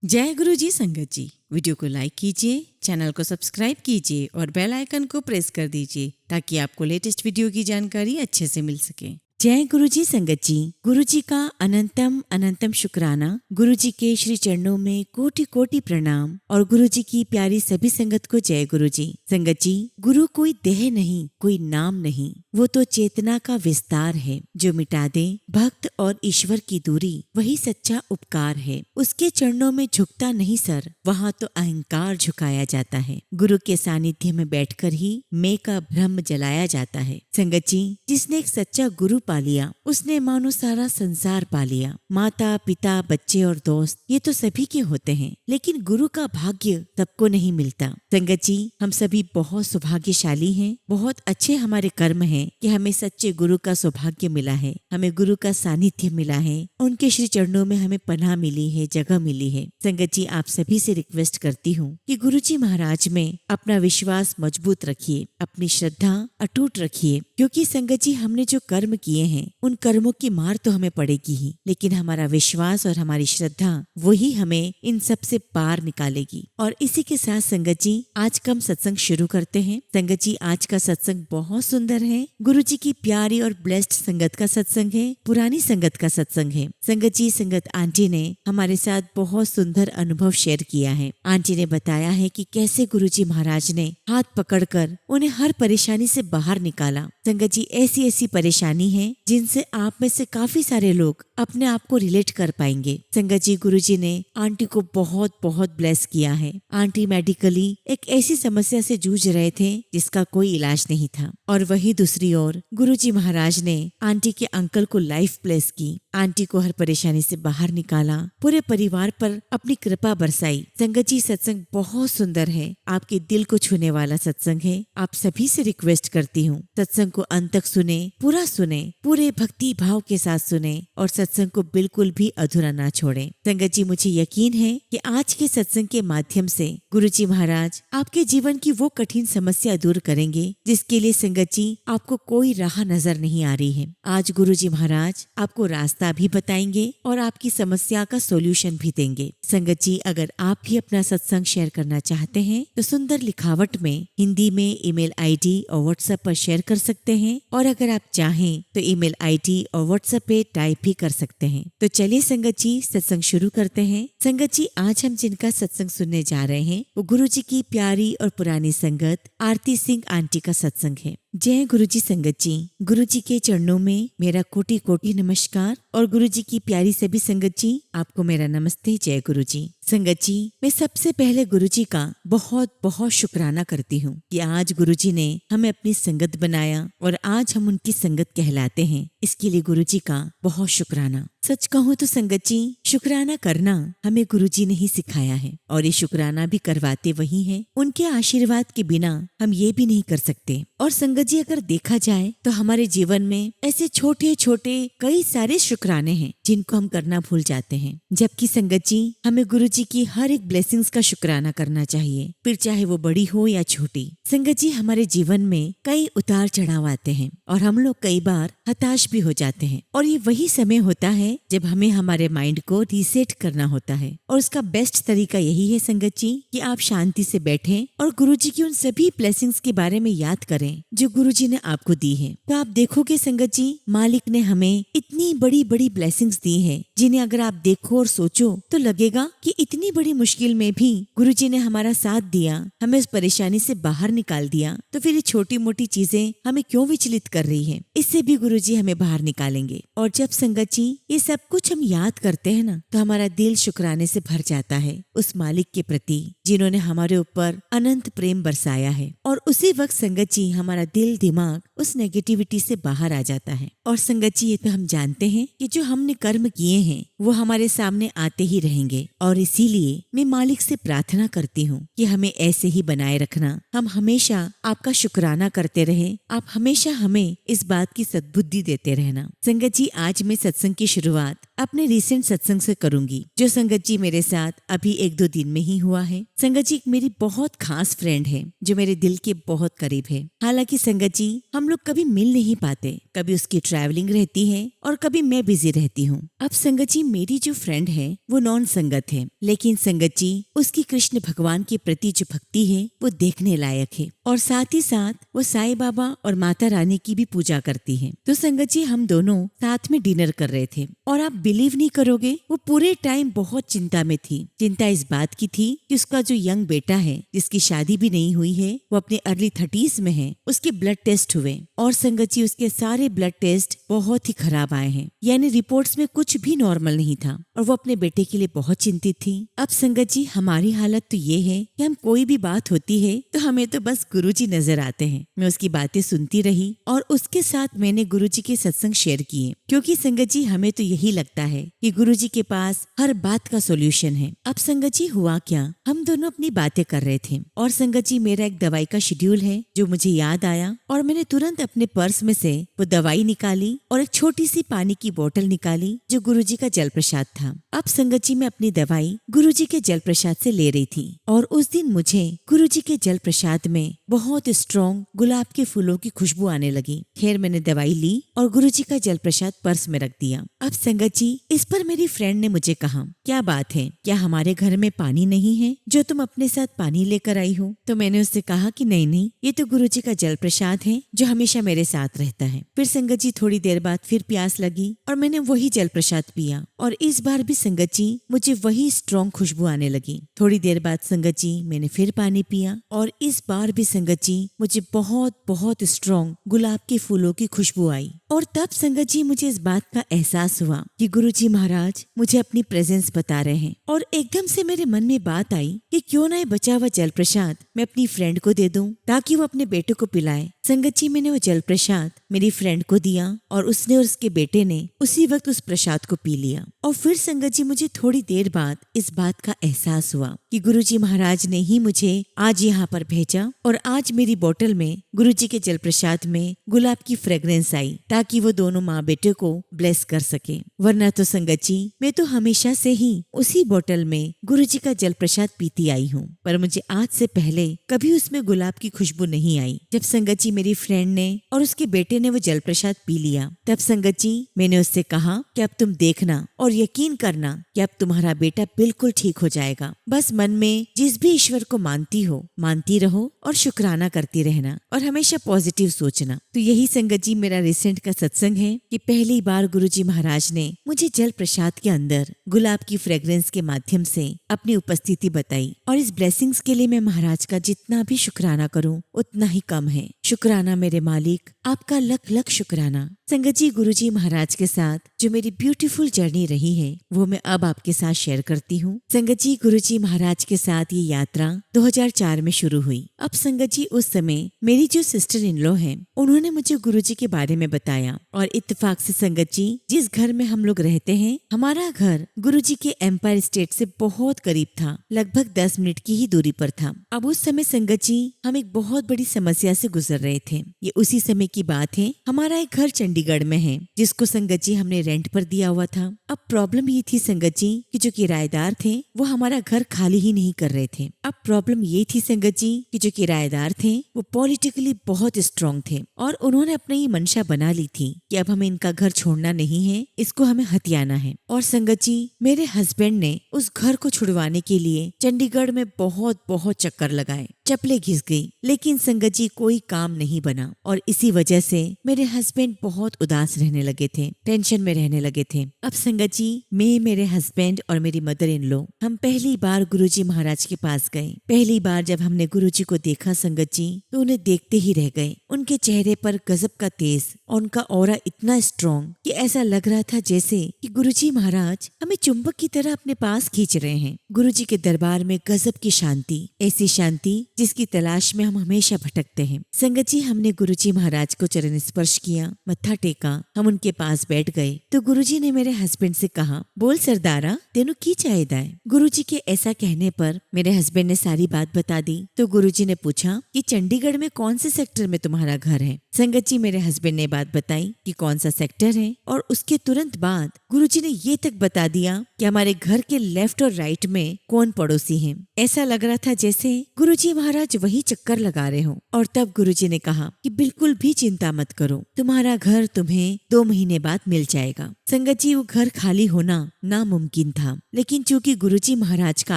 जय गुरु जी संगत जी। वीडियो को लाइक कीजिए, चैनल को सब्सक्राइब कीजिए और बेल आइकन को प्रेस कर दीजिए ताकि आपको लेटेस्ट वीडियो की जानकारी अच्छे से मिल सके। जय गुरु जी संगत जी। गुरु जी का अनंतम अनंतम शुक्राना। गुरु जी के श्री चरणों में कोटि कोटि प्रणाम और गुरु जी की प्यारी सभी संगत को जय गुरु जी। संगत जी, गुरु कोई देह नहीं, कोई नाम नहीं, वो तो चेतना का विस्तार है जो मिटा दे भक्त और ईश्वर की दूरी। वही सच्चा उपकार है। उसके चरणों में झुकता नहीं सर, वहाँ तो अहंकार झुकाया जाता है। गुरु के सानिध्य में बैठकर ही मैं का भ्रम जलाया जाता है। संगत जी, जिसने एक सच्चा गुरु पा लिया उसने मानो सारा संसार पा लिया। माता पिता बच्चे और दोस्त ये तो सभी के होते हैं, लेकिन गुरु का भाग्य सबको नहीं मिलता। संगत जी, हम सभी बहुत सौभाग्यशाली हैं। बहुत अच्छे हमारे कर्म हैं कि हमें सच्चे गुरु का सौभाग्य मिला है, हमें गुरु का सानिध्य मिला है, उनके श्री चरणों में हमें पनाह मिली है, जगह मिली है। संगत जी, आप सभी से रिक्वेस्ट करती हूँ कि गुरु जी महाराज में अपना विश्वास मजबूत रखिए, अपनी श्रद्धा अटूट रखिए, क्योंकि संगत जी हमने जो कर्म किए हैं उन कर्मों की मार तो हमें पड़ेगी ही, लेकिन हमारा विश्वास और हमारी श्रद्धा वही हमें इन सब से पार निकालेगी। और इसी के साथ संगत जी, आज का हम सत्संग शुरू करते हैं। संगत जी, आज का सत्संग बहुत सुंदर है। गुरु जी की प्यारी और ब्लेस्ड संगत का सत्संग है, पुरानी संगत का सत्संग है। संगत जी, संगत आंटी ने हमारे साथ बहुत सुंदर अनुभव शेयर किया है। आंटी ने बताया है कि कैसे गुरु जी महाराज ने हाथ पकड़कर उन्हें हर परेशानी से बाहर निकाला। संगत जी, ऐसी ऐसी परेशानी है जिनसे आप में से काफी सारे लोग अपने आप को रिलेट कर पाएंगे। संगत जी, गुरु जी ने आंटी को बहुत बहुत ब्लेस किया है। आंटी मेडिकली एक ऐसी समस्या से जूझ रहे थे जिसका कोई इलाज नहीं था, और वही दूसरी ओर गुरु जी महाराज ने आंटी के अंकल को लाइफ ब्लेस की, आंटी को हर परेशानी से बाहर निकाला, पूरे परिवार पर अपनी कृपा बरसाई। संगत जी, सत्संग बहुत सुंदर है, आपके दिल को छूने वाला सत्संग है। आप सभी से रिक्वेस्ट करती हूँ, सत्संग को अंत तक सुने, पूरा सुने, पूरे भक्ति भाव के साथ सुने और सत्संग को बिल्कुल भी अधूरा ना छोड़े। संगत जी, मुझे यकीन है कि आज के सत्संग के माध्यम से गुरु जी महाराज आपके जीवन की वो कठिन समस्या दूर करेंगे जिसके लिए संगत जी आपको कोई राह नजर नहीं आ रही है। आज गुरु जी महाराज आपको रास्ता भी बताएंगे और आपकी समस्या का सोल्यूशन भी देंगे। संगत जी, अगर आप भी अपना सत्संग शेयर करना चाहते हैं तो सुंदर लिखावट में हिंदी में ईमेल आईडी और व्हाट्सएप पर शेयर कर सकते हैं, और अगर आप चाहें तो ईमेल आईडी और व्हाट्सएप पे टाइप भी कर सकते हैं। तो चलिए संगत जी, सत्संग शुरू करते हैं। संगत जी, आज हम जिनका सत्संग सुनने जा रहे हैं वो गुरु जी की प्यारी और पुरानी संगत आरती सिंह आंटी का सत्संग है। जय गुरु जी संगत जी। गुरु जी के चरणों में मेरा कोटि कोटि नमस्कार और गुरु जी की प्यारी सभी संगत जी आपको मेरा नमस्ते। जय गुरु जी। संगत जी, मैं सबसे पहले गुरु जी का बहुत बहुत शुक्राना करती हूँ कि आज गुरु जी ने हमें अपनी संगत बनाया और आज हम उनकी संगत कहलाते हैं। इसके लिए गुरु जी का बहुत शुक्राना। सच कहूँ तो संगत जी, शुक्राना करना हमें गुरु जी ने ही सिखाया है और ये शुक्राना भी करवाते वही हैं। उनके आशीर्वाद के बिना हम ये भी नहीं कर सकते। और संगत जी, अगर देखा जाए तो हमारे जीवन में ऐसे छोटे छोटे कई सारे शुक्राने हैं जिनको हम करना भूल जाते हैं, जबकि संगत जी हमें गुरु जी की हर एक ब्लेसिंग्स का शुक्राना करना चाहिए, फिर चाहे वो बड़ी हो या छोटी। संगत जी, हमारे जीवन में कई उतार चढ़ाव आते हैं और हम लोग कई बार हताश भी हो जाते हैं, और ये वही समय होता है जब हमें हमारे माइंड को रीसेट करना होता है। और उसका बेस्ट तरीका यही है संगत जी कि आप शांति से बैठें और गुरु जी की उन सभी ब्लेसिंग्स के बारे में याद करें जो गुरु जी ने आपको दी है। तो आप देखोगे संगत जी, मालिक ने हमें इतनी बड़ी बड़ी ब्लेसिंग्स दी है जिन्हें अगर आप देखो और सोचो तो लगेगा कि इतनी बड़ी मुश्किल में भी गुरु जी ने हमारा साथ दिया, हमें उस परेशानी से बाहर निकाल दिया। तो फिर ये छोटी मोटी चीजें हमें क्यों विचलित कर रही है? इससे भी गुरु जी हमें बाहर निकालेंगे। और जब संगत जी ये सब कुछ हम याद करते हैं ना, तो हमारा दिल शुक्राने से भर जाता है उस मालिक के प्रति जिन्होंने हमारे ऊपर अनंत प्रेम बरसाया है। और उसी वक्त संगत जी हमारा दिल दिमाग उस नेगेटिविटी से बाहर आ जाता है। और संगत जी, ये तो हम जानते हैं कि जो हमने कर्म किए हैं वो हमारे सामने आते ही रहेंगे, और इसीलिए मैं मालिक से प्रार्थना करती हूँ कि हमें ऐसे ही बनाए रखना। हम हमेशा आपका शुक्राना करते रहे, आप हमेशा हमें इस बात की सद्बुद्धि देते रहना। संगत जी, आज मैं सत्संग की शुरुआत अपने रिसेंट सत्संग से करूंगी, जो संगत जी मेरे साथ अभी 1-2 दिन में ही हुआ है। संगत जी मेरी बहुत खास फ्रेंड है जो मेरे दिल के बहुत करीब है। हालांकि संगत जी हम हम लोग कभी मिल नहीं पाते, कभी उसकी ट्रैवलिंग रहती है और कभी मैं बिजी रहती हूँ। अब संगत जी मेरी जो फ्रेंड है वो नॉन संगत है, लेकिन संगत जी उसकी कृष्ण भगवान के प्रति जो भक्ति है वो देखने लायक है और साथ ही साथ वो साईं बाबा और माता रानी की भी पूजा करती है। तो संगत जी हम दोनों साथ में डिनर कर रहे थे और आप बिलीव नहीं करोगे वो पूरे टाइम बहुत चिंता में थी। चिंता इस बात की थी कि उसका जो यंग बेटा है जिसकी शादी भी नहीं हुई है वो अपने अर्ली 30s में है, उसके ब्लड टेस्ट हुए और संगत जी उसके सारे ब्लड टेस्ट बहुत ही खराब आए हैं, यानी रिपोर्ट्स में कुछ भी नॉर्मल नहीं था और वो अपने बेटे के लिए बहुत चिंतित थी। अब संगत जी हमारी हालत तो ये है कि हम कोई भी बात होती है तो हमें तो बस गुरुजी नजर आते हैं। मैं उसकी बातें सुनती रही और उसके साथ मैंने गुरुजी के सत्संग शेयर किए, क्योंकि संगत जी हमें तो यही लगता है कि गुरुजी के पास हर बात का सॉल्यूशन है। अब संगत जी हुआ क्या, हम दोनों अपनी बातें कर रहे थे और संगत जी मेरा एक दवाई का शेड्यूल है जो मुझे याद आया और मैंने तुरंत अपने पर्स में से वो दवाई निकाली और एक छोटी सी पानी की बोतल निकाली जो गुरुजी का जल प्रसाद था। अब संगत जी मैं अपनी दवाई गुरुजी के जल प्रसाद से ले रही थी और उस दिन मुझे गुरुजी के जल प्रसाद में बहुत स्ट्रॉन्ग गुलाब के फूलों की खुशबू आने लगी। खैर मैंने दवाई ली और गुरुजी का जल प्रसाद पर्स में रख दिया। अब संगत जी इस पर मेरी फ्रेंड ने मुझे कहा, क्या बात है, क्या हमारे घर में पानी नहीं है जो तुम अपने साथ पानी लेकर आई हो? तो मैंने उससे कहा कि नहीं, ये तो गुरुजी का जल प्रसाद है जो हमेशा मेरे साथ रहता है। फिर संगत जी थोड़ी देर बाद फिर प्यास लगी और मैंने वही जल प्रसाद पिया और इस बार भी संगत जी मुझे वही स्ट्रॉन्ग खुशबू आने लगी। थोड़ी देर बाद संगत जी मैंने फिर पानी पिया और इस बार भी संगत जी मुझे बहुत बहुत स्ट्रॉन्ग गुलाब के फूलों की खुशबू आई। और तब संगत जी मुझे इस बात का एहसास हुआ कि गुरुजी महाराज मुझे अपनी प्रेजेंस बता रहे हैं और एकदम से मेरे मन में बात आई कि क्यों ना ये बचा हुआ जल प्रसाद मैं अपनी फ्रेंड को दे दूं ताकि वो अपने बेटे को पिलाए। संगत जी मैंने वो जल प्रसाद मेरी फ्रेंड को दिया और उसने और उसके बेटे ने उसी वक्त उस प्रसाद को पी लिया। और फिर संगत जी मुझे थोड़ी देर बाद इस बात का एहसास हुआ कि गुरुजी महाराज ने ही मुझे आज यहाँ पर भेजा और आज मेरी बोतल में गुरुजी के जल प्रसाद में गुलाब की फ्रेग्रेंस आई ताकि वो दोनों माँ बेटे को ब्लेस कर सके। वरना तो संगत जी मैं तो हमेशा से ही उसी बोतल में गुरुजी का जल प्रसाद पीती आई हूँ, पर मुझे आज से पहले कभी उसमें गुलाब की खुशबू नहीं आई। जब संगत जी मेरी फ्रेंड ने और उसके बेटे ने वो जल प्रसाद पी लिया तब संगत जी मैंने उससे कहा कि अब तुम देखना और यकीन करना कि अब तुम्हारा बेटा बिल्कुल ठीक हो जाएगा। बस मन में जिस भी ईश्वर को मानती हो मानती रहो और शुक्राना करती रहना और हमेशा पॉजिटिव सोचना। तो यही संगत जी मेरा रिसेंट का सत्संग है कि पहली बार गुरुजी महाराज ने मुझे जल प्रसाद के अंदर गुलाब की फ्रेग्रेंस के माध्यम से अपनी उपस्थिति बताई और इस ब्लेसिंग्स के लिए मैं महाराज का जितना भी शुक्राना करूं उतना ही कम है। शुक्राना मेरे मालिक, आपका लख लख शुक्राना। संगत जी गुरुजी महाराज के साथ जो मेरी ब्यूटीफुल जर्नी रही है वो मैं अब आपके साथ शेयर करती हूँ। संगत जी गुरुजी महाराज के साथ ये यात्रा 2004 में शुरू हुई। अब संगत जी उस समय मेरी जो सिस्टर इन लॉ है उन्होंने मुझे गुरुजी के बारे में बताया और इत्तेफाक से संगत जी जिस घर में हम लोग रहते हैं हमारा घर गुरुजी के एम्पायर स्टेट से बहुत करीब था, लगभग 10 मिनट की ही दूरी पर था। अब उस समय संगत जी हम एक बहुत बड़ी समस्या से गुजर रहे थे। ये उसी समय की बात है, हमारा एक घर चंडीगढ़ में है जिसको संगत जी हमने रेंट पर दिया हुआ था। अब प्रॉब्लम ये थी संगत जी कि जो किराएदार थे वो हमारा घर खाली ही नहीं कर रहे थे। अब प्रॉब्लम ये थी संगत जी कि जो किराएदार थे वो पॉलिटिकली बहुत स्ट्रांग थे और उन्होंने अपनी ये मंशा बना ली थी कि अब हमें इनका घर छोड़ना नहीं है, इसको हमें हथियाना है। और संगत जी मेरे हस्बैंड ने उस घर को छुड़वाने के लिए चंडीगढ़ में बहुत बहुत चक्कर लगाए, चप्पलें घिस गई, लेकिन संगत जी कोई काम नहीं बना और इसी वजह से मेरे हस्बैंड बहुत उदास रहने लगे थे, टेंशन में रहने लगे थे। अब संगत जी मैं, मेरे हस्बैंड और मेरी मदर इन लॉ हम पहली बार गुरुजी महाराज के पास गए। पहली बार जब हमने गुरुजी को देखा संगत जी तो उन्हें देखते ही रह गए। उनके चेहरे पर गजब का तेज और उनका ऑरा इतना स्ट्रॉन्ग कि ऐसा लग रहा था जैसे कि गुरुजी महाराज हमें चुंबक की तरह अपने पास खींच रहे हैं। गुरुजी के दरबार में गजब की शांति, ऐसी शांति जिसकी तलाश में हम हमेशा भटकते हैं। संगत जी हमने गुरुजी महाराज को चरण स्पर्श किया, मत्था टेका, हम उनके पास बैठ गए तो गुरुजी ने मेरे हस्बैंड से कहा, बोल सरदारा तेनू की चाहिए है। गुरुजी के ऐसा कहने पर मेरे हस्बैंड ने सारी बात बता दी तो गुरुजी ने पूछा कि चंडीगढ़ में कौन से सेक्टर में तुम्हारा घर है। संगत जी मेरे हस्बैंड ने बात बताई कि कौन सा सेक्टर है और उसके तुरंत बाद गुरुजी ने ये तक बता दिया कि हमारे घर के लेफ्ट और राइट में कौन पड़ोसी हैं। ऐसा लग रहा था जैसे गुरुजी महाराज वही चक्कर लगा रहे हो। और तब गुरुजी ने कहा कि बिल्कुल भी चिंता मत करो, तुम्हारा घर तुम्हें 2 महीने बाद मिल जाएगा। संगत जी, वो घर खाली होना नामुमकिन था, लेकिन चूंकि गुरुजी महाराज का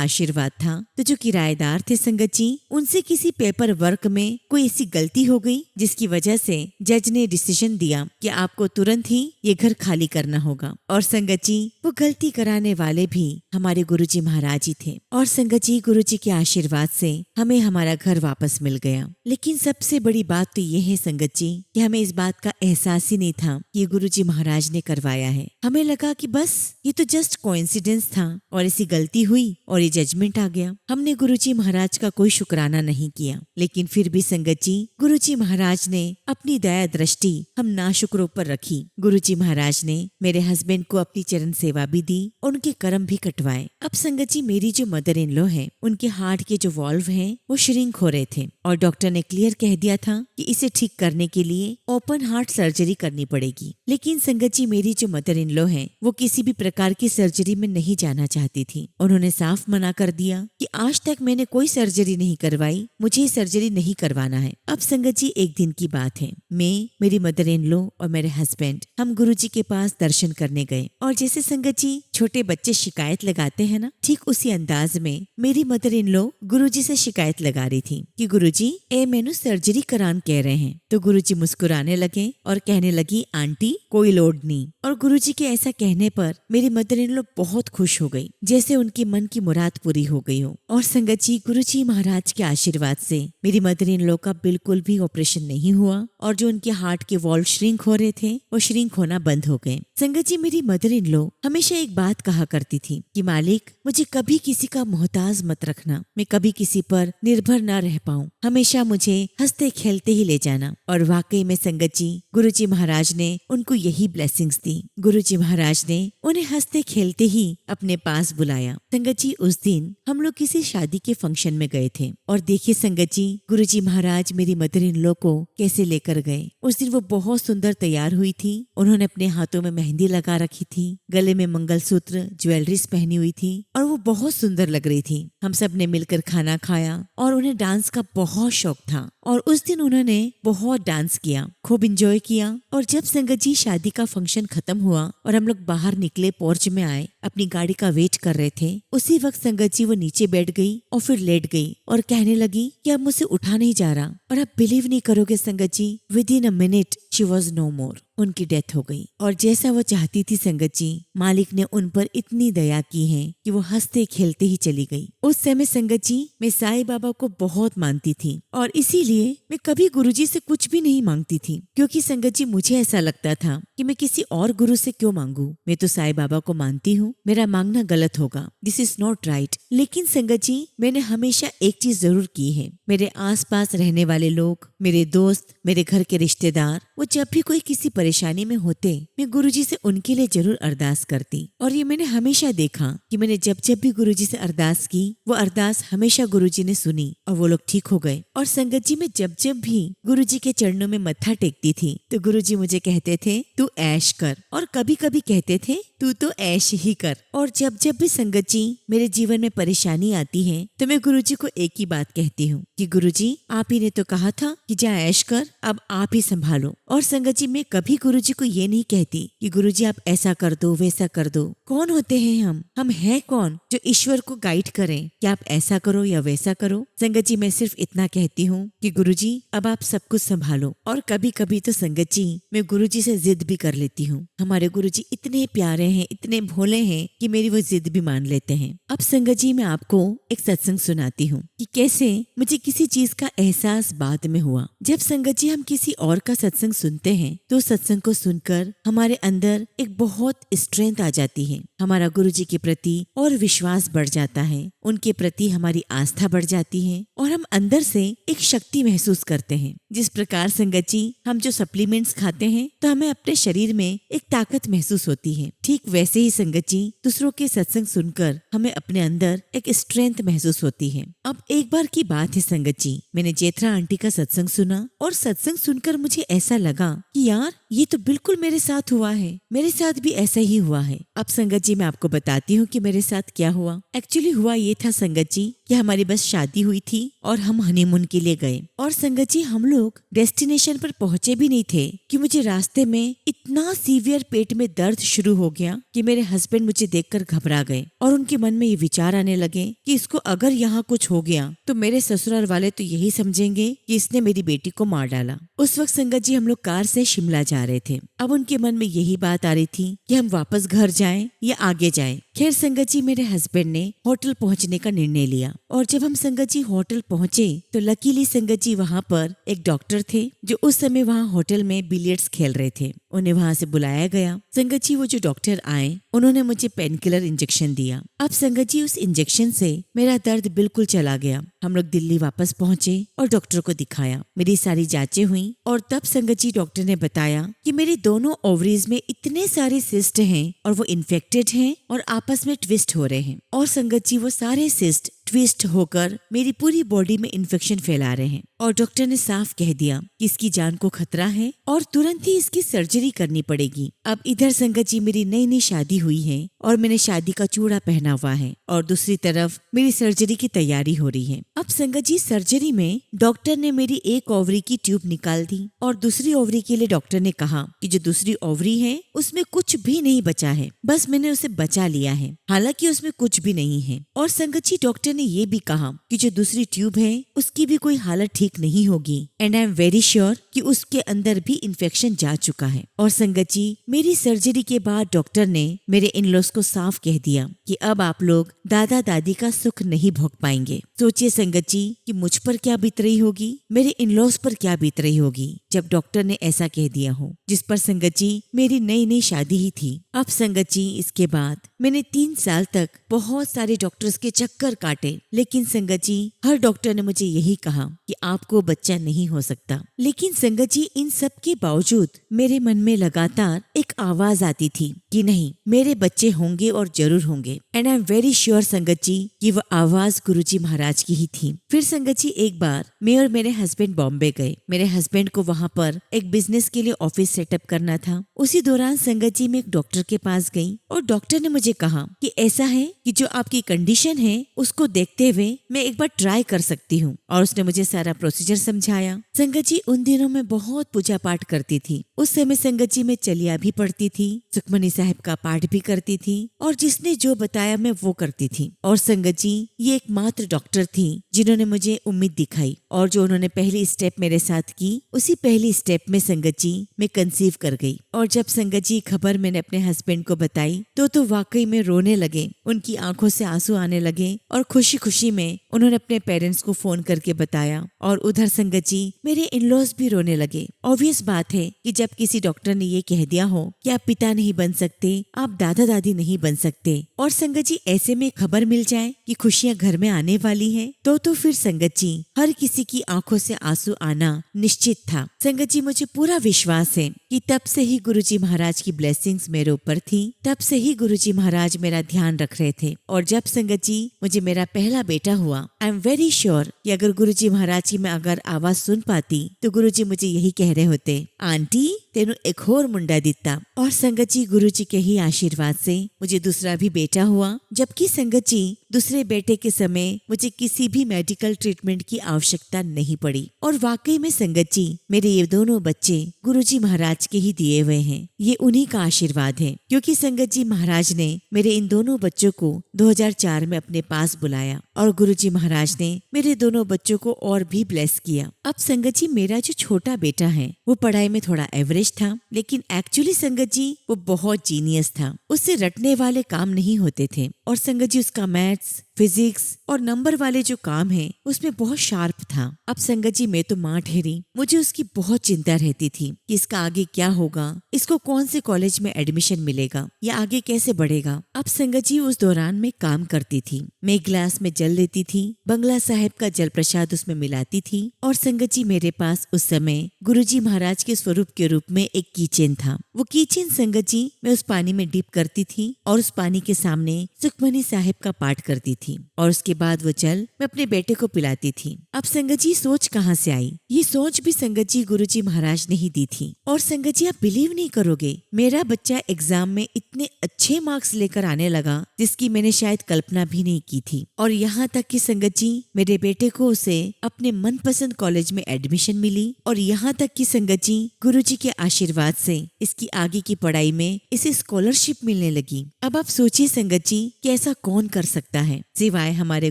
आशीर्वाद था तो जो किराएदार थे संगत जी, उनसे किसी पेपर वर्क में कोई ऐसी गलती हो गई जिसकी वजह से जज ने डिसीजन दिया कि आपको तुरंत ही ये घर खाली करना होगा। और संगत जी, वो गलती कराने वाले भी हमारे गुरुजी महाराज ही थे। और संगत जी, गुरुजी के आशीर्वाद से हमें हमारा घर वापस मिल गया। लेकिन सबसे बड़ी बात तो ये है संगत जी कि हमें इस बात का एहसास ही नहीं था कि ये गुरुजी महाराज ने करवाया है। हमें लगा कि बस ये तो जस्ट कोइंसिडेंस था और ऐसी गलती हुई और ये जजमेंट आ गया। हमने गुरुजी महाराज का कोई शुक्राना नहीं किया। लेकिन फिर भी संगत जी, गुरुजी महाराज ने अपनी दया दृष्टि हम नाशुक्रों पर रखी। गुरुजी महाराज ने मेरे हस्बैंड को अपनी चरण सेवा भी दी और उनके कर्म भी कटवाए। अब संगत जी, मेरी जो मदर इन लॉ है, उनके हार्ट के जो वॉल्व हैं वो श्रिंक हो रहे थे और डॉक्टर ने क्लियर कह दिया था कि इसे ठीक करने के लिए ओपन हार्ट सर्जरी करनी पड़ेगी। लेकिन संगत जी, मेरी जो मदर इन लॉ है वो किसी भी प्रकार की सर्जरी में नहीं जाना चाहती थी। उन्होंने साफ मना कर दिया कि आज तक मैंने कोई सर्जरी नहीं करवाई, मुझे सर्जरी नहीं करवाना है। अब संगत जी, एक दिन की बात है, मैं, मेरी मदर इन लॉ और मेरे हस्बैंड हम गुरुजी के पास दर्शन करने गए। और जैसे संगत जी छोटे बच्चे शिकायत लगाते हैं ना, ठीक उसी अंदाज में मेरी मदर इन लॉ गुरुजी से शिकायत लगा रही थी कि गुरुजी, ए मैनू सर्जरी करान कह रहे हैं। तो गुरुजी मुस्कुराने लगे और कहने लगी, आंटी कोई लोड नहीं। और गुरुजी के ऐसा कहने पर मेरी मदर इन लॉ बहुत खुश हो गई, जैसे उनकी मन की मुराद पूरी हो गई हो। और संगत जी, गुरुजी महाराज के आशीर्वाद से मेरी मदर इन लॉ का बिल्कुल भी ऑपरेशन नहीं हुआ और जो उनके हार्ट के वॉल्व श्रिंक हो रहे थे वो श्रिंक होना बंद हो गए। संगत जी, मेरी मदर इन लॉ हमेशा एक बात कहा करती थी कि मालिक, मुझे कभी किसी का मोहताज मत रखना, मैं कभी किसी पर निर्भर ना रह पाऊं, हमेशा मुझे हंसते खेलते ही ले जाना। और वाकई में संगत जी, गुरुजी महाराज ने उनको यही ब्लेसिंग्स दी। गुरुजी महाराज ने उन्हें हंसते खेलते ही अपने पास बुलाया। संगत जी, उस दिन हम लोग किसी शादी के फंक्शन में गए थे और देखिए संगत जी, गुरुजी महाराज मेरी मदर इन लॉ को कैसे लेकर गए। उस दिन वो बहुत सुंदर तैयार हुई थी। उन्होंने अपने हाथों में मेहंदी लगा रखी थी, गले में मंगलसूत्र ज्वेलरीज पहनी हुई थी और वो बहुत सुंदर लग रही थी। हम सब ने मिलकर खाना खाया और उन्हें डांस का बहुत शौक था और उस दिन उन्होंने बहुत डांस किया, खूब एंजॉय किया। और जब संगत जी शादी का फंक्शन खत्म हुआ और हम लोग बाहर निकले, पोर्च में आए, अपनी गाड़ी का वेट कर रहे थे, उसी वक्त संगत जी वो नीचे बैठ गई और फिर लेट गई और कहने लगी कि अब मुझसे उठा नहीं जा रहा। और आप बिलीव नहीं करोगे संगत जी, within a minute she was no more, उनकी डेथ हो गई। और जैसा वो चाहती थी संगत जी, मालिक ने उन पर इतनी दया की है कि वो हंसते खेलते ही चली गई। उस समय संगत जी, मैं साईं बाबा को बहुत मानती थी और इसीलिए मैं कभी गुरुजी से कुछ भी नहीं मांगती थी, क्योंकि संगत जी मुझे ऐसा लगता था कि मैं किसी और गुरु से क्यों मांगू, मैं तो साईं बाबा को मानती हूँ, मेरा मांगना गलत होगा, दिस इज नॉट राइट। लेकिन संगत जी, मैंने हमेशा एक चीज जरूर की है, मेरे आसपास रहने वाले लोग, मेरे दोस्त, मेरे घर के रिश्तेदार, वो जब भी कोई किसी परेशानी में होते, मैं गुरुजी से उनके लिए जरूर अरदास करती। और ये मैंने हमेशा देखा कि मैंने जब जब भी गुरुजी से अरदास की, वो अरदास हमेशा गुरुजी ने सुनी और वो लोग ठीक हो गए। और संगत जी, मैं जब जब भी गुरुजी के चरणों में मत्था टेकती थी तो गुरुजी मुझे कहते थे तू ऐश कर, और कभी कभी कहते थे तू तो ऐश ही कर। और जब जब भी संगत जी मेरे जीवन में परेशानी आती है तो मैं गुरुजी को एक ही बात कहती हूँ कि गुरुजी, आप ही ने तो कहा था कि जा ऐश कर, अब आप ही संभालो। और संगत जी, मैं कभी गुरुजी को ये नहीं कहती कि गुरुजी आप ऐसा कर दो, वैसा कर दो। कौन होते हैं हम हैं कौन जो ईश्वर को गाइड करें कि आप ऐसा करो या वैसा करो। संगत जी, मैं सिर्फ इतना कहती हूँ कि गुरुजी अब आप सब कुछ संभालो। और कभी कभी तो संगत जी मैं गुरुजी से जिद भी कर लेती हूँ। हमारे गुरुजी इतने प्यारे हैं, इतने भोले हैं कि मेरी वो जिद भी मान लेते हैं। अब संगत जी, मैं आपको एक सत्संग सुनाती हूँ कि कैसे मुझे किसी चीज का एहसास बाद में हुआ। जब संगत जी हम किसी और का सत्संग सुनते हैं तो सत्संग को सुनकर हमारे अंदर एक बहुत स्ट्रेंथ आ जाती है, हमारा गुरुजी के प्रति और विश्वास बढ़ जाता है, उनके प्रति हमारी आस्था बढ़ जाती है और हम अंदर से एक शक्ति महसूस करते हैं। जिस प्रकार संगत जी हम जो सप्लीमेंट्स खाते हैं तो हमें अपने शरीर में एक ताकत महसूस होती है, ठीक वैसे ही संगत जी दूसरों के सत्संग सुनकर हमें अपने अंदर एक स्ट्रेंथ महसूस होती है। अब एक बार की बात है संगत जी, मैंने जेठरा आंटी का सत्संग सुना और सत्संग सुनकर मुझे ऐसा लगा कि यार ये तो बिल्कुल मेरे साथ हुआ है, मेरे साथ भी ऐसा ही हुआ है। अब संगत जी मैं आपको बताती हूँ कि मेरे साथ क्या हुआ। एक्चुअली हुआ ये था संगत जी कि हमारी बस शादी हुई थी और हम हनीमून के लिए गए। और संगत जी हम लोग डेस्टिनेशन पर पहुंचे भी नहीं थे कि मुझे रास्ते में इतना सीवियर पेट में दर्द शुरू हो गया कि मेरे हस्बैंड मुझे देखकर घबरा गए और उनके मन में ये विचार आने लगे कि इसको अगर यहाँ कुछ हो गया तो मेरे ससुराल वाले तो यही समझेंगे कि इसने मेरी बेटी को मार डाला। उस वक्त संगत जी हम लोग कार से शिमला जा रहे थे। अब उनके मन में यही बात आ रही थी कि हम वापस घर जाएं या आगे जाएं। खैर संगत जी मेरे हस्बैंड ने होटल पहुंचने का निर्णय लिया और जब हम संगत जी होटल पहुंचे तो लकीली संगत जी वहाँ पर एक डॉक्टर थे जो उस समय वहाँ होटल में बिलियर्ड्स खेल रहे थे। उन्हें वहाँ से बुलाया गया। संगत जी वो जो डॉक्टर आए उन्होंने मुझे पेन किलर इंजेक्शन दिया। अब संगत जी उस इंजेक्शन से मेरा दर्द बिल्कुल चला गया। हम लोग दिल्ली वापस पहुंचे और डॉक्टर को दिखाया। मेरी सारी जांचें हुई और तब संगत जी डॉक्टर ने बताया कि मेरे दोनों ओवरीज में इतने सारे सिस्ट हैं और वो इन्फेक्टेड हैं और आपस में ट्विस्ट हो रहे हैं। और संगत जी वो सारे सिस्ट ट्विस्ट होकर मेरी पूरी बॉडी में इन्फेक्शन फैला रहे हैं और डॉक्टर ने साफ कह दिया कि इसकी जान को खतरा है और तुरंत ही इसकी सर्जरी करनी पड़ेगी। अब इधर संगत जी मेरी नई नई शादी हुई है और मैंने शादी का चूड़ा पहना हुआ है और दूसरी तरफ मेरी सर्जरी की तैयारी हो रही है। अब संगत जी सर्जरी में डॉक्टर ने मेरी एक ओवरी की ट्यूब निकाल दी और दूसरी ओवरी के लिए डॉक्टर ने कहा कि जो दूसरी ओवरी है उसमें कुछ भी नहीं बचा है, बस मैंने उसे बचा लिया है, हालांकि उसमें कुछ भी नहीं है। और संगत जी डॉक्टर ने ये भी कहा कि जो दूसरी ट्यूब है उसकी भी कोई हालत ठीक नहीं होगी and I am very sure कि उसके अंदर भी इन्फेक्शन जा चुका है। और संगत जी मेरी सर्जरी के बाद डॉक्टर ने मेरे इन लॉज को साफ कह दिया कि अब आप लोग दादा दादी का सुख नहीं भोग पाएंगे। सोचिए संगत जी कि मुझ पर क्या बीत रही होगी, मेरे इन लॉज पर क्या बीत रही होगी जब डॉक्टर ने ऐसा कह दिया हो, जिस पर संगत जी मेरी नई नई शादी ही थी। अब संगत जी इसके बाद मैंने 3 साल तक बहुत सारे डॉक्टर्स के चक्कर काटे, लेकिन संगत जी हर डॉक्टर ने मुझे यही कहा कि आपको बच्चा नहीं हो सकता। लेकिन संगत जी इन सब के बावजूद मेरे मन में लगातार एक आवाज आती थी कि नहीं, मेरे बच्चे होंगे और जरूर होंगे। And I am very sure संगत जी कि वह आवाज गुरुजी महाराज की ही थी। फिर संगत जी एक बार मैं और मेरे हस्बैंड बॉम्बे गए। मेरे हस्बैंड को वहाँ पर एक बिजनेस के लिए ऑफिस सेटअप करना था। उसी दौरान संगत जी मैं एक डॉक्टर के पास गई और डॉक्टर ने मुझे कहा कि ऐसा है कि जो आपकी कंडीशन है उसको देखते हुए मैं एक बार ट्राई कर सकती हूँ। और उसने मुझे सारा प्रोसीजर समझाया। संगत जी उन दिनों में बहुत पूजा पाठ करती थी। उस समय संगत जी मैं चलिया भी पढ़ती थी, सुखमनी साहिब का पाठ भी करती थी और जिसने जो बताया मैं वो करती थी। और संगत जी ये एकमात्र डॉक्टर थी जिन्होंने मुझे उम्मीद दिखाई और जो उन्होंने पहली स्टेप मेरे साथ की, उसी पहली स्टेप में संगत जी मैं कंसीव कर गई। और जब संगत जी खबर मैंने अपने हस्बैंड को बताई तो वाकई में रोने लगे, उनकी आंखों से आंसू आने लगे और खुशी खुशी में उन्होंने अपने पेरेंट्स को फोन करके बताया। और उधर संगत जी मेरे इन-लॉज भी रोने लगे। ऑब्वियस बात है कि जब किसी डॉक्टर ने ये कह दिया हो कि आप पिता नहीं बन सकते, आप दादा दादी नहीं बन सकते, और संगत जी ऐसे में खबर मिल जाए कि खुशियां घर में आने वाली हैं, तो फिर संगत जी हर किसी की आंखों से आंसू आना निश्चित था। संगत जी मुझे पूरा विश्वास है कि तब से ही गुरुजी महाराज की ब्लेसिंग्स मेरे ऊपर थी, तब से ही गुरुजी महाराज मेरा ध्यान रख रहे थे। और जब संगत जी मुझे मेरा पहला बेटा हुआ, आई एम वेरी श्योर कि अगर गुरुजी महाराज की मैं अगर आवाज सुन पाती तो गुरुजी मुझे यही कह रहे होते, आंटी तेनू एक और मुंडा दिता। और संगत जी गुरुजी के ही आशीर्वाद से मुझे दूसरा भी बेटा हुआ। जबकि संगत जी दूसरे बेटे के समय मुझे किसी भी मेडिकल ट्रीटमेंट की आवश्यकता नहीं पड़ी। और वाकई में संगत जी मेरे ये दोनों बच्चे गुरुजी महाराज के ही दिए हुए हैं। ये उन्हीं का आशीर्वाद है, क्योंकि संगत जी महाराज ने मेरे इन दोनों बच्चों को 2004 में अपने पास बुलाया और गुरुजी महाराज ने मेरे दोनों बच्चों को और भी ब्लेस किया। अब संगत जी मेरा जो छोटा बेटा है वो पढ़ाई में थोड़ा एवरेज था, लेकिन एक्चुअली संगत जी वो बहुत जीनियस था। उससे रटने वाले काम नहीं होते थे और संगत जी उसका मैथ्स, फिजिक्स और नंबर वाले जो काम है उसमें बहुत शार्प था। अब संगत जी मैं तो माँ ठहरी, मुझे उसकी बहुत चिंता रहती थी कि इसका आगे क्या होगा, इसको कौन से कॉलेज में एडमिशन मिलेगा या आगे कैसे बढ़ेगा। अब संगत जी उस दौरान मैं काम करती थी, मैं गिलास में जल लेती थी, बंगला साहिब का जल प्रसाद उसमें मिलाती थी। और संगत जी मेरे पास उस समय गुरुजी महाराज के स्वरूप के रूप में एक कीचेन था। वो कीचेन संगत जी मैं उस पानी में डिप करती थी और उस पानी के सामने सुखमनी साहिब का पाठ करती थी। थी और उसके बाद वो जल मैं अपने बेटे को पिलाती थी। अब संगत जी सोच कहाँ से आई? ये सोच भी संगत जी गुरुजी महाराज ने ही दी थी। और संगत जी आप बिलीव नहीं करोगे, मेरा बच्चा एग्जाम में इतने अच्छे मार्क्स लेकर आने लगा जिसकी मैंने शायद कल्पना भी नहीं की थी। और यहाँ तक कि संगत जी मेरे बेटे को उसे अपने मनपसंद कॉलेज में एडमिशन मिली। और यहाँ तक कि संगत जी गुरुजी के आशीर्वाद से इसकी आगे की पढ़ाई में इसे स्कॉलरशिप मिलने लगी। अब आप सोचिए संगत जी कि ऐसा कौन कर सकता है सिवाय हमारे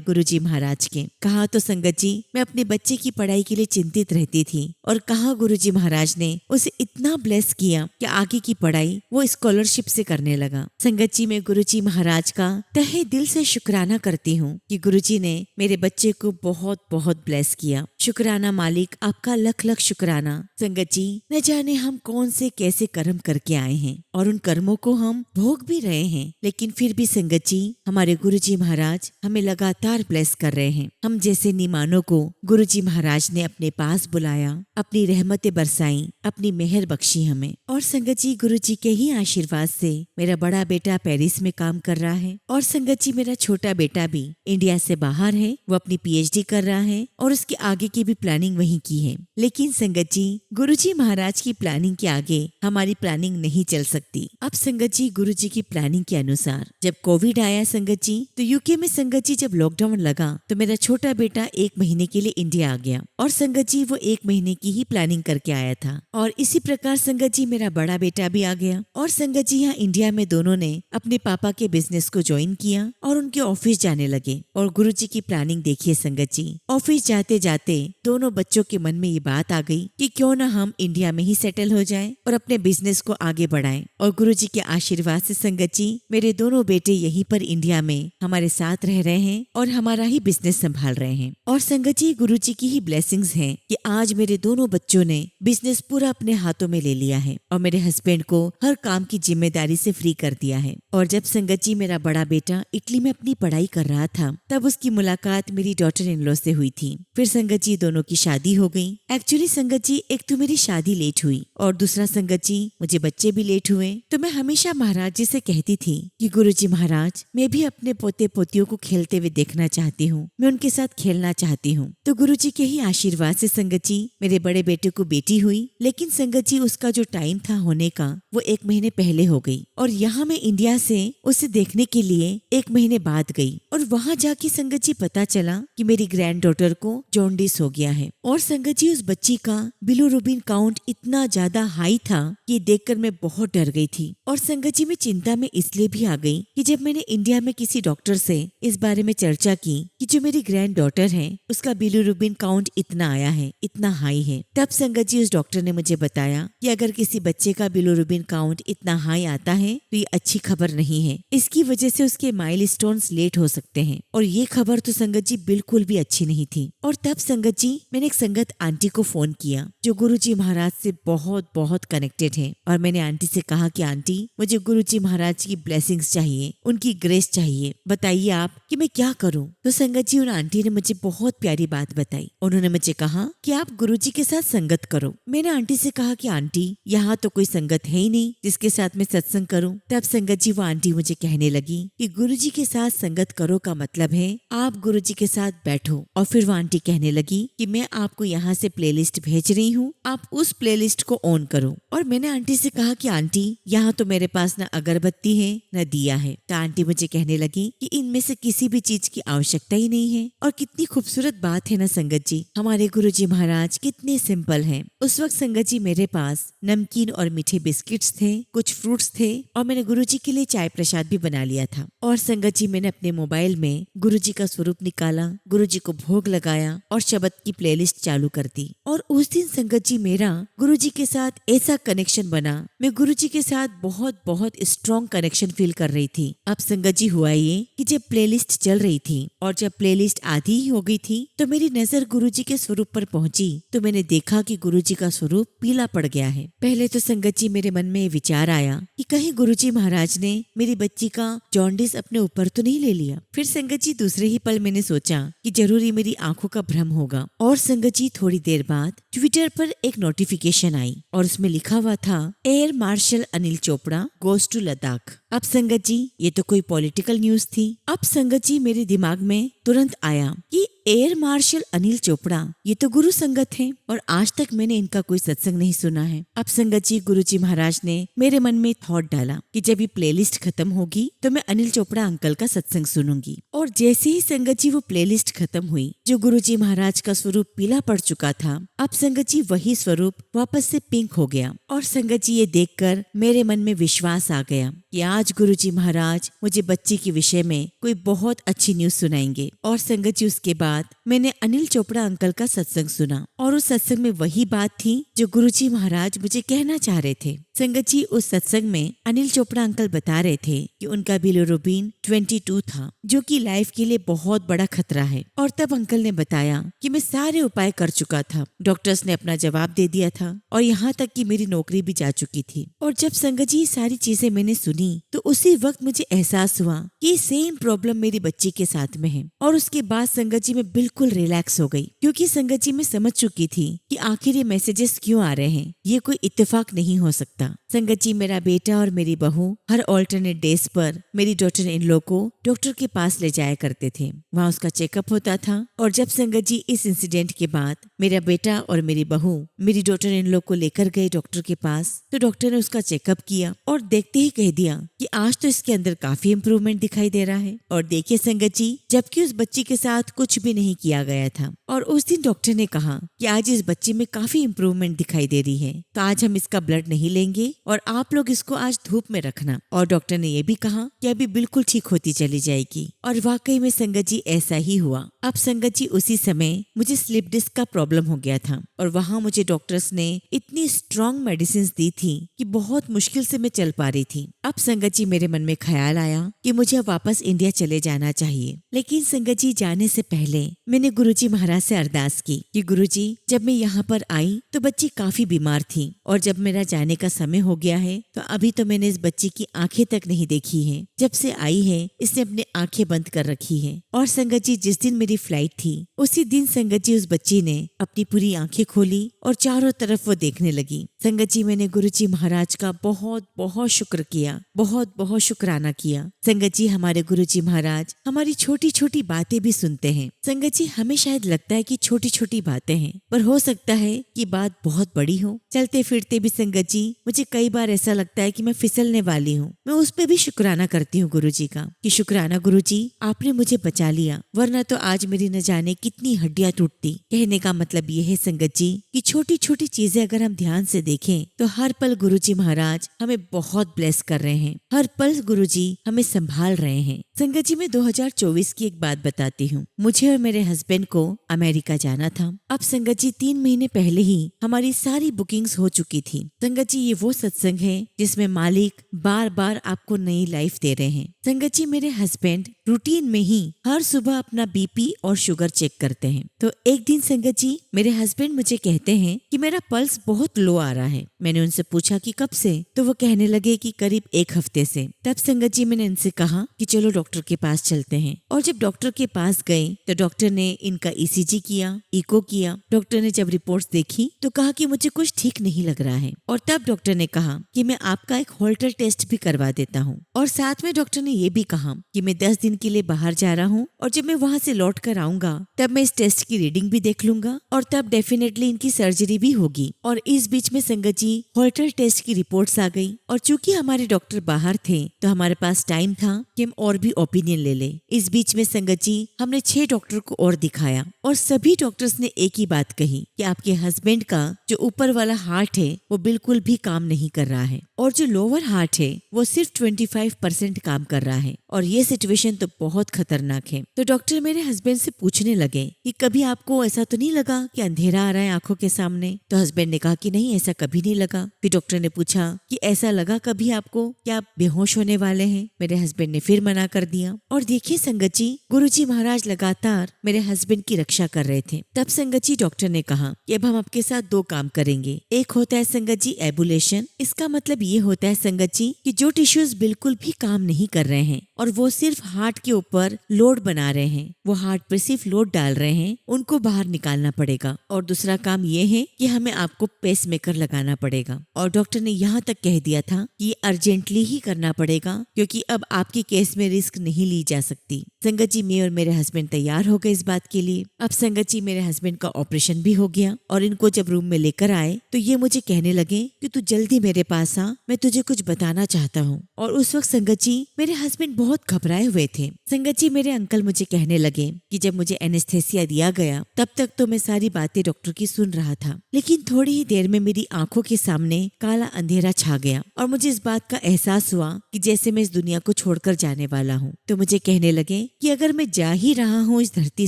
गुरुजी महाराज के। कहा तो संगत जी मैं अपने बच्चे की पढ़ाई के लिए चिंतित रहती थी और कहा गुरुजी महाराज ने उसे इतना ब्लेस किया कि आगे की पढ़ाई वो स्कॉलरशिप से करने लगा। संगत जी मैं गुरुजी महाराज का तहे दिल से शुक्राना करती हूँ कि गुरुजी ने मेरे बच्चे को बहुत बहुत ब्लेस किया। शुक्राना मालिक, आपका लख लख शुक्राना। संगत जी न जाने हम कौन से कैसे कर्म करके आए हैं और उन कर्मों को हम भोग भी रहे हैं, लेकिन फिर भी संगत जी हमारे गुरुजी महाराज हमें लगातार ब्लेस कर रहे हैं। हम जैसे निमानों को गुरुजी महाराज ने अपने पास बुलाया, अपनी रहमतें बरसाई, अपनी मेहर बख्शी हमें। और संगत जी गुरुजी के ही आशीर्वाद से मेरा बड़ा बेटा पेरिस में काम कर रहा है और संगत जी मेरा छोटा बेटा भी इंडिया से बाहर है, वो अपनी पीएचडी कर रहा है और उसके आगे की भी प्लानिंग वहीं की है। लेकिन संगत जी गुरुजी महाराज की प्लानिंग के आगे हमारी प्लानिंग नहीं चल सकती। अब संगत जी गुरुजी की प्लानिंग के अनुसार जब कोविड आया संगत जी, तो यूके में संगत जी जब लॉकडाउन लगा तो मेरा छोटा बेटा 1 महीने के लिए इंडिया आ गया और संगत जी वो 1 महीने की ही प्लानिंग करके आया था। और इसी प्रकार संगत जी मेरा बड़ा बेटा भी आ गया और संगत जी यहाँ इंडिया में दोनों ने अपने पापा के बिजनेस को ज्वाइन किया और उनके ऑफिस जाने लगे। और गुरुजी की प्लानिंग देखिए संगत जी, ऑफिस जाते जाते दोनों बच्चों के मन में ये बात आ गई कि क्यों ना हम इंडिया में ही सेटल हो जाएं और अपने बिजनेस को आगे बढ़ाएं। और गुरुजी के आशीर्वाद से संगत जी मेरे दोनों बेटे यहीं पर इंडिया में हमारे साथ रह रहे हैं और हमारा ही बिजनेस संभाल रहे हैं। और संगत जी गुरुजी की ही ब्लेसिंग्स हैं कि आज मेरे दोनों बच्चों ने बिजनेस पूरा अपने हाथों में ले लिया है और मेरे हस्बैंड को हर काम की जिम्मेदारी से फ्री कर दिया है। और जब संगत जी मेरा बड़ा बेटा इटली में अपनी पढ़ाई कर रहा था तब उसकी मुलाकात मेरी डॉटर इन लॉ से हुई थी। फिर संगत जी दोनों की शादी हो गई। एक्चुअली संगत जी एक तो मेरी शादी लेट हुई और दूसरा संगत जी मुझे बच्चे भी लेट हुए। तो मैं हमेशा महाराज जी से कहती थी कि गुरुजी महाराज मैं भी अपने पोते पोतियों को खेलते हुए देखना चाहती हूँ, मैं उनके साथ खेलना चाहती हूँ। तो गुरुजी के ही आशीर्वाद से संगत जी मेरे बड़े बेटे को बेटी हुई, लेकिन संगत जी उसका जो टाइम था होने का वो 1 महीने पहले हो गई। और यहाँ मैं इंडिया से उसे देखने के लिए 1 महीने बाद गई और वहाँ जाके संगत जी पता चला कि मेरी ग्रैंड डॉटर को जॉन्डिस हो गया है। और संगत जी उस बच्ची का बिलिरुबिन काउंट इतना ज्यादा हाई था कि देखकर मैं बहुत डर गई थी। और संगत जी मैं चिंता में इसलिए भी आ गई कि जब मैंने इंडिया में किसी डॉक्टर से इस बारे में चर्चा की कि जो मेरी ग्रैंड डॉटर है उसका बिलिरुबिन काउंट इतना आया है, इतना हाई है, तब संगत जी उस डॉक्टर ने मुझे बताया कि अगर किसी बच्चे का बिलिरुबिन काउंट इतना हाई आता है तो ये अच्छी खबर नहीं है, इसकी वजह से उसके माइलस्टोन्स लेट हो सकते हैं। और ये खबर तो संगत जी बिल्कुल भी अच्छी नहीं थी। और तब संगत जी मैंने एक संगत आंटी को फोन किया जो गुरुजी महाराज से बहुत बहुत कनेक्टेड है और मैंने आंटी से कहा कि आंटी मुझे गुरुजी महाराज की ब्लेसिंग्स चाहिए, उनकी ग्रेस चाहिए, बताइए आप कि मैं क्या करूं। तो संगत जी उन आंटी ने मुझे बहुत प्यारी बात बताई। उन्होंने मुझे कहा कि आप गुरुजी के साथ संगत करो। मैंने आंटी से कहा कि आंटी यहाँ तो कोई संगत है ही नहीं जिसके साथ मैं सत्संग करूं। तब संगत जी वो आंटी मुझे कहने लगी कि गुरुजी के साथ संगत करो का मतलब है आप गुरुजी के साथ बैठो। और फिर वो आंटी कहने लगी कि मैं आपको यहाँ से प्लेलिस्ट भेज रही हूँ, आप उस प्लेलिस्ट को ऑन करो। और मैंने आंटी से कहा कि आंटी यहाँ तो मेरे पास न अगरबत्ती है न दिया है। तो आंटी मुझे कहने लगी कि इनमें से किसी भी चीज की आवश्यकता ही नहीं है। और कितनी खूबसूरत बात है ना संगत जी, हमारे गुरुजी महाराज कितने सिंपल हैं। उस वक्त संगत जी मेरे पास नमकीन और मीठे बिस्किट्स थे, कुछ फ्रूट्स थे और मैंने गुरुजी के लिए चाय प्रसाद भी बना लिया था। और संगत जी मैंने अपने मोबाइल में गुरुजी का स्वरूप निकाला, गुरुजी को भोग लगाया और शब्द की प्लेलिस्ट चालू कर दी। और उस दिन संगत जी मेरा गुरुजी के साथ ऐसा कनेक्शन बना, मैं गुरुजी के साथ बहुत बहुत स्ट्रॉन्ग कनेक्शन फील कर रही थी। अब संगत जी हुआ ये कि जब प्लेलिस्ट चल रही थी और जब प्लेलिस्ट आधी ही हो गई थी तो मेरी नजर गुरुजी के स्वरूप पर पहुंची तो मैंने देखा कि गुरुजी का स्वरूप पीला पड़ गया है। पहले तो संगत जी मेरे मन में ये विचार आया कि कहीं गुरुजी महाराज ने मेरी बच्ची का जॉन्डिस अपने ऊपर तो नहीं ले लिया। फिर संगत जी दूसरे ही पल मैंने सोचा कि जरूरी मेरी आंखों का भ्रम होगा। और संगत जी थोड़ी देर बाद ट्विटर पर एक नोटिफिकेशन आई और उसमें लिखा हुआ था air marshal Anil Chopra goes to Ladakh. अब संगत जी ये तो कोई पॉलिटिकल न्यूज थी। अब संगत जी मेरे दिमाग में तुरंत आया कि एयर मार्शल अनिल चोपड़ा ये तो गुरु संगत हैं और आज तक मैंने इनका कोई सत्संग नहीं सुना है। अब संगत जी गुरुजी महाराज ने मेरे मन में थॉट डाला कि जब ये प्लेलिस्ट खत्म होगी तो मैं अनिल चोपड़ा अंकल का सत्संग सुनूंगी। और जैसे ही संगत जी वो प्लेलिस्ट खत्म हुई, जो गुरुजी महाराज का स्वरूप पीला पड़ चुका था, अब संगत जी वही स्वरूप वापस से पिंक हो गया। और संगत जी ये देखकर मेरे मन में विश्वास आ गया कि आज गुरुजी महाराज मुझे बच्ची के विषय में कोई बहुत अच्छी न्यूज सुनाएंगे। और संगत जी उसके बाद मैंने अनिल चोपड़ा अंकल का सत्संग सुना और उस सत्संग में वही बात थी जो गुरुजी महाराज मुझे कहना चाह रहे थे। संगत जी उस सत्संग में अनिल चोपड़ा अंकल बता रहे थे कि उनका बिलिरुबिन 22 था, जो कि लाइफ के लिए बहुत बड़ा खतरा है। और तब अंकल ने बताया कि मैं सारे उपाय कर चुका था, डॉक्टर्स ने अपना जवाब दे दिया था और यहाँ तक कि मेरी नौकरी भी जा चुकी थी। और जब संगत जी सारी चीजें मैंने सुनी तो उसी वक्त मुझे एहसास हुआ कि सेम प्रॉब्लम मेरी बच्ची के साथ में है। और उसके बाद संगत जी मैं बिल्कुल रिलैक्स हो गई, क्योंकि संगत जी मैं समझ चुकी थी कि आखिर ये मैसेजेस क्यों आ रहे हैं। ये कोई इत्तेफाक नहीं हो सकता। संगत जी मेरा बेटा और मेरी बहू हर ऑल्टरनेट डेज पर मेरी डॉटर इन लोग को डॉक्टर के पास ले जाया करते थे, वहाँ उसका चेकअप होता था। और जब संगत जी इस इंसिडेंट के बाद मेरा बेटा और मेरी बहू मेरी डॉटर इन लोग को लेकर गए डॉक्टर के पास, तो डॉक्टर ने उसका चेकअप किया और देखते ही कह दिया कि आज तो इसके अंदर काफी इम्प्रूवमेंट दिखाई दे रहा है। और देखिए संगत जी, जबकि उस बच्ची के साथ कुछ भी नहीं किया गया था। और उस दिन डॉक्टर ने कहा कि आज इस बच्चे में काफी इम्प्रूवमेंट दिखाई दे रही है, तो आज हम इसका ब्लड नहीं लेंगे और आप लोग इसको आज धूप में रखना। और डॉक्टर ने ये भी कहा कि अभी बिल्कुल ठीक होती चली जाएगी। और वाकई में संगत जी ऐसा ही हुआ। अब संगत जी उसी समय मुझे स्लिप डिस्क का प्रॉब्लम हो गया था और वहाँ मुझे डॉक्टर्स ने इतनी स्ट्रॉन्ग मेडिसिन दी थी कि बहुत मुश्किल से मैं चल पा रही थी। अब संगत जी मेरे मन में ख्याल आया कि मुझे अब वापस इंडिया चले जाना चाहिए। लेकिन संगत जी जाने से पहले मैंने गुरुजी महाराज से अरदास की कि गुरुजी, जब मैं यहाँ पर आई तो बच्ची काफी बीमार थी और जब मेरा जाने का समय हो गया है तो अभी तो मैंने इस बच्ची की आंखें तक नहीं देखी है। जब से आई है इसने अपनी आंखें बंद कर रखी है। और संगत जी जिस दिन मेरी फ्लाइट थी उसी दिन संगत जी उस बच्ची ने अपनी पूरी आंखें खोली और चारों तरफ वो देखने लगी। संगत जी मैंने गुरुजी महाराज का बहुत बहुत शुक्र किया, बहुत बहुत शुक्राना किया। संगत जी हमारे गुरुजी महाराज हमारी छोटी छोटी बातें भी सुनते हैं। संगत जी हमें शायद लगता है कि छोटी छोटी बातें हैं, पर हो सकता है कि बात बहुत बड़ी हो। चलते फिरते भी संगत जी मुझे कई बार ऐसा लगता है कि मैं फिसलने वाली हूँ। मैं उस पे भी शुक्राना करती हूँ गुरुजी का कि शुक्राना गुरुजी, आपने मुझे बचा लिया, वरना तो आज मेरी न जाने कितनी हड्डियां टूटती। कहने का मतलब ये है संगत जी कि छोटी छोटी चीजें अगर हम ध्यान से देखें तो हर पल गुरुजी महाराज हमें बहुत ब्लेस कर रहे हैं, हर पल गुरुजी हमें संभाल रहे हैं। संगत जी मैं 2024 की एक बात बताती हूँ। मुझे और मेरे हस्बैंड को अमेरिका जाना था। अब संगत जी 3 महीने पहले ही हमारी सारी बुकिंग्स हो चुकी थी। संगत जी ये वो सत्संग है जिसमें मालिक बार बार आपको नई लाइफ दे रहे हैं। संगत जी मेरे हस्बैंड रूटीन में ही हर सुबह अपना बीपी और शुगर चेक करते हैं। तो एक दिन संगत जी मेरे हस्बैंड मुझे कहते हैं कि मेरा पल्स बहुत लो आ रहा है। मैंने उनसे पूछा कि कब से, तो वो कहने लगे कि करीब 1 हफ्ते से। तब संगत जी मैंने इनसे कहा कि चलो डॉक्टर के पास चलते हैं। और जब डॉक्टर के पास गए तो डॉक्टर ने इनका ईसीजी किया, इको किया। डॉक्टर ने जब रिपोर्ट्स देखी तो कहा कि मुझे कुछ ठीक नहीं लग रहा है। और तब डॉक्टर ने कहा कि मैं आपका एक होल्टर टेस्ट भी करवा देता हूँ। और साथ में डॉक्टर ने ये भी कहा कि मैं 10 दिन के लिए बाहर जा रहा हूँ और जब मैं वहाँ से लौट कर आऊंगा तब मैं इस टेस्ट की रीडिंग भी देख लूंगा और तब डेफिनेटली इनकी सर्जरी भी होगी। और इस बीच में संगत जी होल्टर टेस्ट की रिपोर्ट्स आ गई और चूंकि हमारे डॉक्टर बाहर थे तो हमारे पास टाइम था कि हम और भी ओपिनियन ले ले। इस बीच में संगत जी हमने 6 डॉक्टर को और दिखाया और सभी डॉक्टर्स ने एक ही बात कही कि आपके हस्बैंड का जो ऊपर वाला हार्ट है वो बिल्कुल भी काम नहीं कर रहा है और जो लोअर हार्ट है वो सिर्फ 25% काम कर रहा है और ये सिचुएशन तो बहुत खतरनाक है। तो डॉक्टर मेरे हस्बैंड से पूछने लगे कि कभी आपको ऐसा तो नहीं लगा कि अंधेरा आ रहा है आंखों के सामने? तो हस्बैंड ने कहा कि नहीं, ऐसा कभी नहीं लगा। फिर डॉक्टर ने पूछा कि ऐसा लगा कभी आपको कि आप बेहोश होने वाले हैं? मेरे हस्बैंड ने फिर मना कर दिया। और देखिए संगत जी, गुरुजी महाराज लगातार मेरे हस्बैंड की रक्षा प्रशंसा कर रहे थे। तब संगत जी डॉक्टर ने कहा कि अब हम आपके साथ 2 काम करेंगे। एक होता है संगत जी एबुलेशन। इसका मतलब ये होता है संगत जी कि जो टिश्यूज बिल्कुल भी काम नहीं कर रहे हैं और वो सिर्फ हार्ट के ऊपर लोड बना रहे हैं, वो हार्ट पर सिर्फ लोड डाल रहे हैं, उनको बाहर निकालना पड़ेगा। और दूसरा काम ये है कि हमें आपको पेसमेकर लगाना पड़ेगा। और डॉक्टर ने यहाँ तक कह दिया था कि अर्जेंटली ही करना पड़ेगा क्योंकि अब आपके केस में रिस्क नहीं ली जा सकती। संगत जी मैं और मेरे हस्बैंड तैयार हो गए इस बात के लिए। अब संगत जी मेरे हस्बैंड का ऑपरेशन भी हो गया और इनको जब रूम में लेकर आए तो ये मुझे कहने लगे कि तू जल्दी मेरे पास आ, मैं तुझे कुछ बताना चाहता हूँ। और उस वक्त संगत जी मेरे हस्बैंड बहुत घबराए हुए थे। संगत जी मेरे अंकल मुझे कहने लगे कि जब मुझे एनेस्थेसिया दिया गया तब तक तो मैं सारी बातें डॉक्टर की सुन रहा था, लेकिन थोड़ी ही देर में मेरी आंखों के सामने काला अंधेरा छा गया और मुझे इस बात का एहसास हुआ कि जैसे मैं इस दुनिया को छोड़कर जाने वाला हूँ। तो मुझे कहने लगे कि अगर मैं जा ही रहा हूँ इस धरती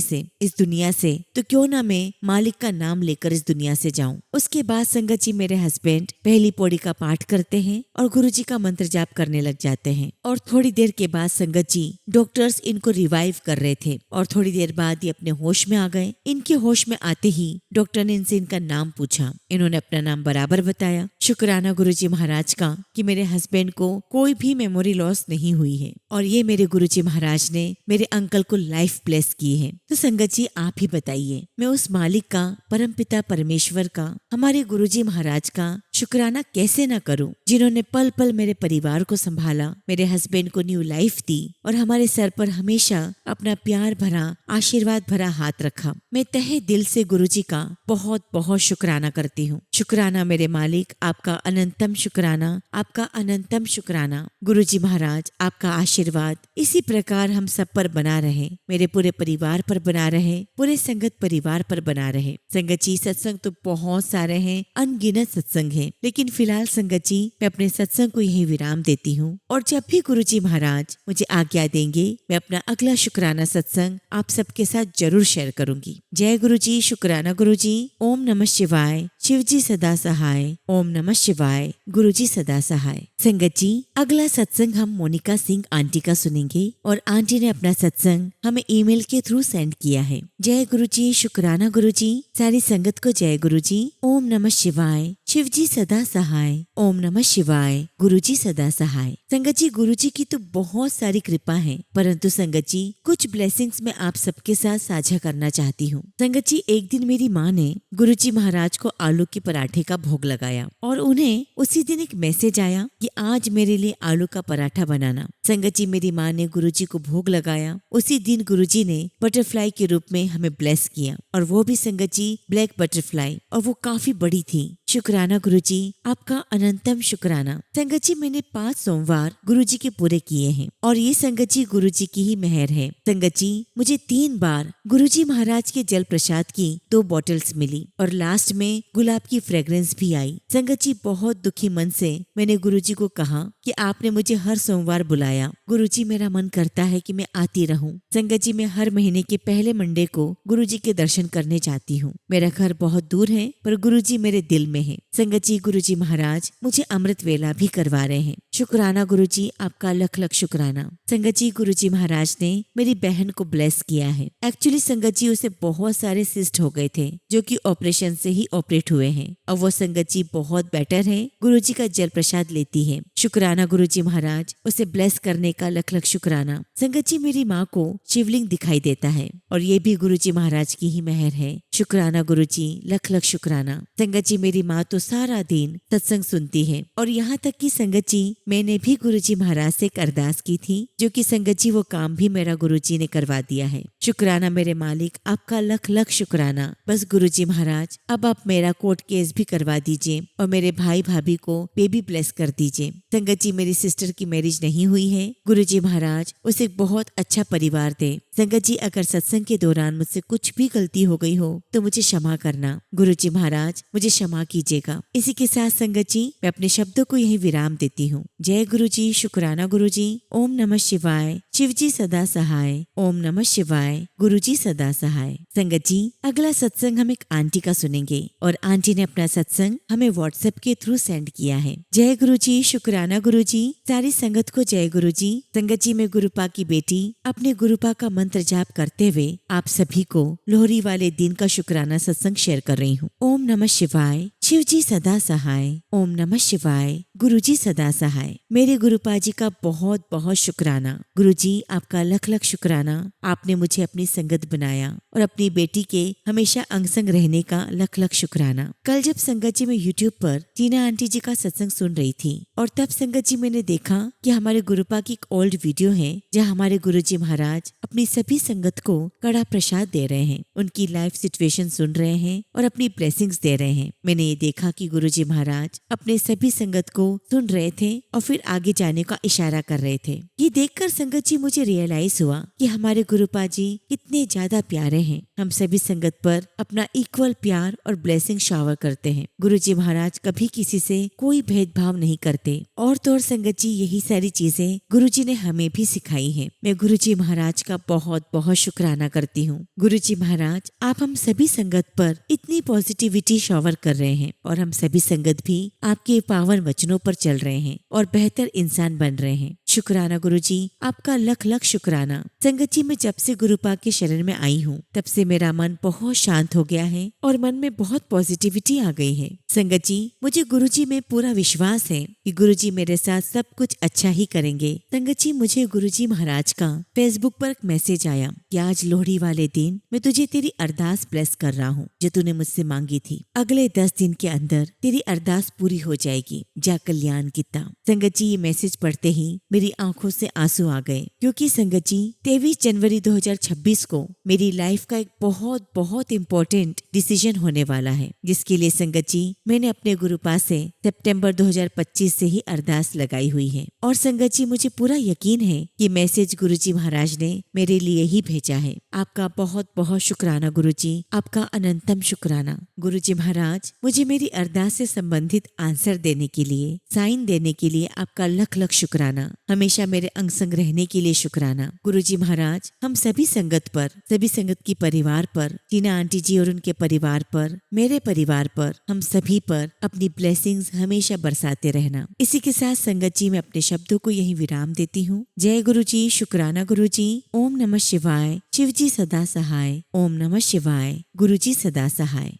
से, इस दुनिया से, तो क्यों ना मैं मालिक का नाम लेकर इस दुनिया से जाऊं। उसके बाद संगत जी मेरे हस्बैंड पहली पौड़ी का पाठ करते हैं और गुरुजी का मंत्र जाप करने लग जाते हैं। और थोड़ी देर के बाद संगत जी डॉक्टर्स इनको रिवाइव कर रहे थे और थोड़ी देर बाद ये अपने होश में आ गए। इनके होश में आते ही डॉक्टर ने इनसे इनका नाम पूछा। इन्होंने अपना नाम बराबर बताया। शुक्राना गुरुजी महाराज का कि मेरे हस्बैंड को कोई भी मेमोरी लॉस नहीं हुई है और ये मेरे गुरुजी महाराज ने मेरे अंकल को लाइफ ब्लेस की है। तो संगत जी आप ही बताइए, मैं उस मालिक का, परमपिता परमेश्वर का, हमारे गुरुजी महाराज का शुक्राना कैसे ना करूं, जिन्होंने पल पल मेरे परिवार को संभाला, मेरे हस्बैंड को न्यू लाइफ दी और हमारे सर पर हमेशा अपना प्यार भरा, आशीर्वाद भरा हाथ रखा। मैं तहे दिल से गुरुजी का बहुत बहुत शुक्राना करती हूँ। शुक्राना मेरे मालिक, आपका अनंतम शुक्राना, आपका अनंतम शुक्राना। गुरुजी महाराज आपका आशीर्वाद इसी प्रकार हम सब पर बना रहे, मेरे पूरे परिवार पर बना रहे, पूरे संगत परिवार पर बना रहे। संगत जी सत्संग तो बहुत सारे हैं, अनगिनत सत्संग हैं, लेकिन फिलहाल संगत जी मैं अपने सत्संग को यही विराम देती हूँ और जब भी गुरुजी महाराज मुझे आज्ञा देंगे मैं अपना अगला शुक्राना सत्संग आप सबके साथ जरूर शेयर करूंगी। जय गुरुजी, शुक्राना गुरुजी। ओम नमः शिवाय। शिवजी सदा सहाय। ओम नमः शिवाय। गुरुजी सदा सहाय। संगत जी अगला सत्संग हम मोनिका सिंह आंटी का सुनेंगे और आंटी ने अपना सत्संग हमें ईमेल के थ्रू सेंड किया है। जय गुरुजी, शुक्राना गुरुजी। सारी संगत को जय गुरुजी। ओम नमः शिवाय। शिवजी सदा सहाय। ओम नमः शिवाय। गुरुजी सदा सहाय। संगत जी गुरुजी की तो बहुत सारी कृपा है, परंतु संगत जी कुछ ब्लेसिंग्स मैं आप सबके साथ साझा करना चाहती हूँ। संगत जी एक दिन मेरी माँ ने गुरुजी महाराज को आलू के पराठे का भोग लगाया और उन्हें उसी दिन एक मैसेज आया कि आज मेरे लिए आलू का पराठा बनाना। संगत जी मेरी माँ ने गुरुजी को भोग लगाया। उसी दिन गुरुजी ने बटरफ्लाई के रूप में हमें ब्लेस किया और वो भी संगत जी ब्लैक बटरफ्लाई, और वो काफी बड़ी थी। शुक्राना गुरुजी, आपका अनंतम शुक्राना। संगत जी मैंने 5 सोमवार गुरुजी के पूरे किए हैं और ये संगत जी गुरुजी की ही मेहर है। संगत जी मुझे 3 बार गुरुजी महाराज के जल प्रसाद की 2 बॉटल्स मिली और लास्ट में गुलाब की फ्रेग्रेंस भी आई। संगत जी बहुत दुखी मन से मैंने गुरुजी को कहा कि आपने मुझे हर सोमवार बुलाया। गुरुजी मेरा मन करता है कि मैं आती रहूं। संगत जी मैं हर महीने के पहले मंडे को गुरुजी के दर्शन करने जाती हूँ। मेरा घर बहुत दूर है पर गुरुजी मेरे दिल में है। संगत जी गुरुजी महाराज मुझे अमृत वेला भी करवा रहे हैं। शुक्राना गुरुजी, आपका लख लख शुक्राना। संगत जी गुरुजी महाराज ने मेरी बहन को ब्लेस किया है। एक्चुअली संगत जी उसे बहुत सारे सिस्ट हो गए थे जो कि ऑपरेशन से ही ऑपरेट हुए हैं और वो संगत जी बहुत बेटर है, गुरुजी का जल प्रसाद लेती है। शुक्राना गुरुजी महाराज, उसे ब्लेस करने का लख लख शुक्राना। संगत जी मेरी माँ को शिवलिंग दिखाई देता है और ये भी गुरुजी महाराज की ही मेहर है। शुक्राना गुरुजी, लख लख शुक्राना। संगत जी मेरी माँ तो सारा दिन सत्संग सुनती है और यहाँ तक कि संगत जी मैंने भी गुरुजी महाराज से एक अरदास की थी जो कि संगत जी वो काम भी मेरा गुरुजी ने करवा दिया है। शुक्राना मेरे मालिक, आपका लख लख शुक्राना। बस गुरुजी महाराज अब आप मेरा कोर्ट केस भी करवा दीजिए और मेरे भाई भाभी को बेबी ब्लेस कर दीजिए। संगत जी मेरी सिस्टर की मैरिज नहीं हुई है। गुरुजी महाराज उसे बहुत अच्छा परिवार दे। संगत जी अगर सत्संग के दौरान मुझसे कुछ भी गलती हो गई हो तो मुझे क्षमा करना। गुरुजी महाराज मुझे क्षमा कीजिएगा। इसी के साथ संगत जी मैं अपने शब्दों को यही विराम देती हूँ। जय गुरुजी, शुक्राना गुरुजी। ओम नमः शिवाय। शिव जी सदा सहाय। ओम नमः शिवाय। गुरु जी सदा सहाय। संगत जी, अगला सत्संग हम एक आंटी का सुनेंगे और आंटी ने अपना सत्संग हमें व्हाट्सएप के थ्रू सेंड किया है। जय गुरु जी, शुक्राना गुरु जी। सारी संगत को जय गुरु जी। संगत जी, मैं गुरुपा की बेटी अपने गुरुपा का मंत्र जाप करते हुए आप सभी को लोहरी वाले दिन का शुक्राना सत्संग शेयर कर रही हूँ। ओम नमः शिवाय। शिव जी सदा सहाय। ओम नमः शिवाय। गुरु जी सदा सहाय। मेरे गुरुपा जी का बहुत बहुत शुक्राना। गुरु जी, आपका लख लख शुक्राना। आपने मुझे अपनी संगत बनाया और अपनी बेटी के हमेशा अंग संग रहने का लख लख शुक्राना। कल जब संगत जी मैं यूट्यूब पर टीना आंटी जी का सत्संग सुन रही थी और तब संगत जी मैंने देखा कि हमारे गुरुपा की एक ओल्ड वीडियो है जहाँ हमारे गुरु जी महाराज अपनी सभी संगत को कड़ा प्रसाद दे रहे हैं, उनकी लाइफ सिचुएशन सुन रहे हैं और अपनी ब्लेसिंग्स दे रहे हैं। मैंने ये देखा कि गुरु जी महाराज अपने सभी संगत को सुन रहे थे और फिर आगे जाने का इशारा कर रहे थे। ये देखकर संगत जी मुझे रियलाइज हुआ कि हमारे गुरुपा जी कितने ज्यादा प्यारे हैं। हम सभी संगत पर अपना इक्वल प्यार और ब्लेसिंग शावर करते हैं। गुरु जी महाराज कभी किसी से कोई भेदभाव नहीं करते और तो और संगत जी यही सारी चीजें गुरु जी ने हमें भी सिखाई है। मैं गुरु जी महाराज का बहुत बहुत शुक्राना करती हूँ। गुरु जी महाराज, आप हम सभी संगत पर इतनी पॉजिटिविटी शावर कर रहे हैं और हम सभी संगत भी आपके पावन वचनों पर चल रहे हैं और बेहतर इंसान बन रहे हैं। शुक्राना गुरु जी, आपका लख लख शुक्राना। संगत जी, मैं जब से गुरुपा के शरण में आई हूँ तब से मेरा मन बहुत शांत हो गया है और मन में बहुत पॉजिटिविटी आ गई है। संगत जी, मुझे गुरु जी में पूरा विश्वास है कि गुरु जी मेरे साथ सब कुछ अच्छा ही करेंगे। संगत जी, मुझे गुरु जी महाराज का फेसबुक पर एक मैसेज आया कि आज लोहड़ी वाले दिन मैं तुझे तेरी अरदास ब्लेस कर रहा हूँ जो तूने मुझसे मांगी थी। अगले 10 दिन के अंदर तेरी अरदास पूरी हो जाएगी। जा कल्याण किता। संगत जी, ये मैसेज पढ़ते ही मेरी आंखों से आंसू आ गए क्योंकि संगत जी 23 जनवरी 2026 को मेरी लाइफ का एक बहुत बहुत इम्पोर्टेंट डिसीजन होने वाला है, जिसके लिए संगत जी मैंने अपने गुरुपा से सितंबर 2025 से ही अरदास लगाई हुई है। और संगत जी, मुझे पूरा यकीन है कि मैसेज गुरु जी महाराज ने मेरे लिए ही भेजा है। आपका बहुत बहुत शुक्राना गुरु जी, आपका अनंतम शुक्राना। गुरु जी महाराज, मुझे मेरी अरदास से संबंधित आंसर देने के लिए, साइन देने के लिए आपका लख लख शुक्राना। हमेशा मेरे अंग संग रहने के लिए शुक्राना। गुरु जी महाराज, हम सभी संगत पर, सभी संगत की परिवार पर, टीना आंटी जी और उनके परिवार पर, मेरे परिवार पर, हम सभी पर अपनी ब्लेसिंग्स हमेशा बरसाते रहना। इसी के साथ संगत जी मैं अपने शब्दों को यही विराम देती हूँ। जय गुरु जी, शुक्राना गुरु जी। ओम नमः शिवाय। शिव जी सदा सहाय। ओम नमः शिवाय। गुरु जी सदा सहाय।